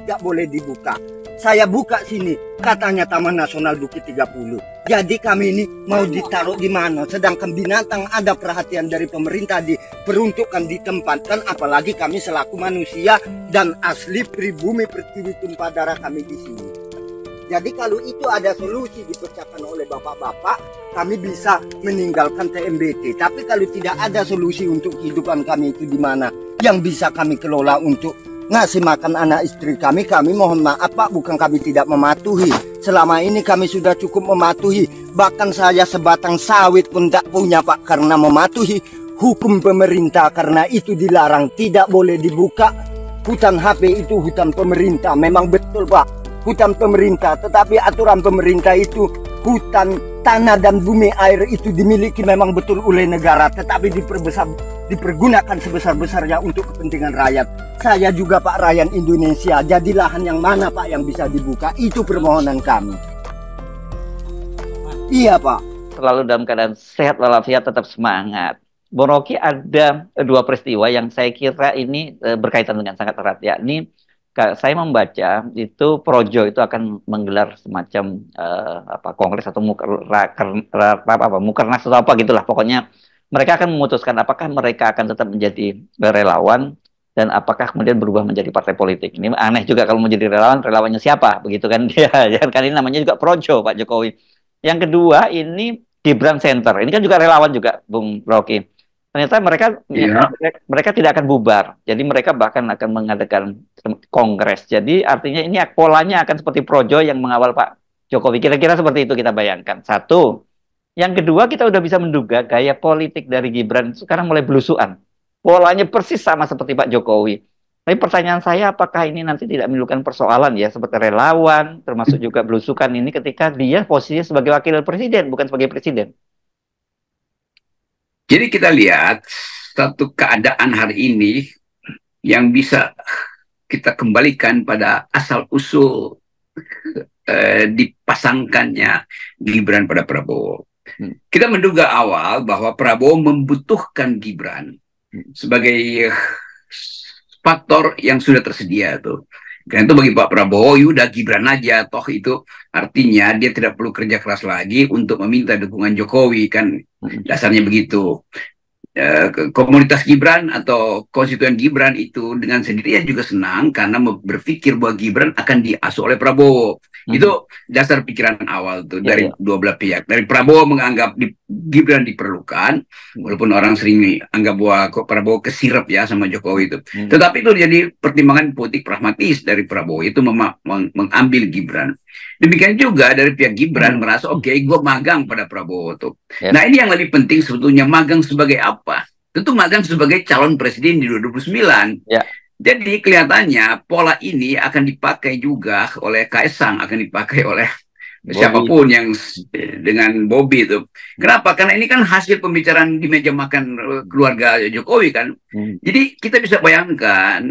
tidak boleh dibuka. Saya buka sini, katanya Taman Nasional Bukit 30. Jadi kami ini mau ditaruh di mana? Sedangkan binatang ada perhatian dari pemerintah diperuntukkan, ditempatkan, apalagi kami selaku manusia dan asli pribumi pertiwi tumpah darah kami di sini. Jadi kalau itu ada solusi dipecahkan oleh bapak-bapak, kami bisa meninggalkan TMBT. Tapi kalau tidak ada solusi untuk kehidupan kami itu di mana yang bisa kami kelola untuk ngasih makan anak istri kami mohon maaf Pak, bukan kami tidak mematuhi. Selama ini kami sudah cukup mematuhi. Bahkan saya sebatang sawit pun tak punya Pak, karena mematuhi hukum pemerintah. Karena itu dilarang, tidak boleh dibuka. Hutan HP itu hutan pemerintah, memang betul Pak, hutan pemerintah. Tetapi aturan pemerintah itu hutan, tanah dan bumi air itu dimiliki memang betul oleh negara, tetapi dipergunakan sebesar-besarnya untuk kepentingan rakyat. Saya juga Pak rakyat Indonesia, jadi lahan yang mana Pak yang bisa dibuka, itu permohonan kami. Iya Pak. Selalu dalam keadaan sehat walafiat, tetap semangat. Bung Rocky, ada dua peristiwa yang saya kira ini berkaitan dengan sangat erat, yakni saya membaca itu Projo itu akan menggelar semacam kongres atau mukernas atau apa gitulah, pokoknya mereka akan memutuskan apakah mereka akan tetap menjadi relawan dan apakah kemudian berubah menjadi partai politik. Ini aneh juga kalau menjadi relawan, relawannya siapa begitu kan dia, kan ini namanya juga Projo Pak Jokowi. Yang kedua ini Gibran Center, ini kan juga relawan juga Bung Rocky. Ternyata mereka tidak akan bubar. Jadi mereka bahkan akan mengadakan kongres. Jadi artinya ini polanya akan seperti Projo yang mengawal Pak Jokowi. Kira-kira seperti itu kita bayangkan. Satu. Yang kedua, kita udah bisa menduga gaya politik dari Gibran sekarang mulai belusuan. Polanya persis sama seperti Pak Jokowi. Tapi pertanyaan saya, apakah ini nanti tidak menimbulkan persoalan ya, seperti relawan, termasuk juga belusukan ini ketika dia posisinya sebagai wakil presiden, bukan sebagai presiden. Jadi kita lihat satu keadaan hari ini yang bisa kita kembalikan pada asal-usul dipasangkannya Gibran pada Prabowo. Kita menduga awal bahwa Prabowo membutuhkan Gibran sebagai faktor yang sudah tersedia tuh. Karena itu bagi Pak Prabowo, udah Gibran aja, toh itu artinya dia tidak perlu kerja keras lagi untuk meminta dukungan Jokowi, kan dasarnya begitu. Komunitas Gibran atau konstituen Gibran itu dengan sendirinya juga senang karena berpikir bahwa Gibran akan diasuh oleh Prabowo. Itu dasar pikiran awal tuh dari dua belah pihak. Dari Prabowo menganggap Gibran diperlukan, walaupun orang sering anggap bahwa kok Prabowo kesirep ya sama Jokowi itu. Tetapi itu jadi pertimbangan politik pragmatis dari Prabowo itu mengambil Gibran. Demikian juga dari pihak Gibran merasa oke, gue magang pada Prabowo tuh. Nah ini yang lebih penting sebetulnya, magang sebagai apa? Tentu magang sebagai calon presiden di 2029. Jadi kelihatannya pola ini akan dipakai juga oleh Kaisang, akan dipakai oleh siapapun yang dengan Bobi itu. Kenapa? Karena ini kan hasil pembicaraan di meja makan keluarga Jokowi kan. Jadi kita bisa bayangkan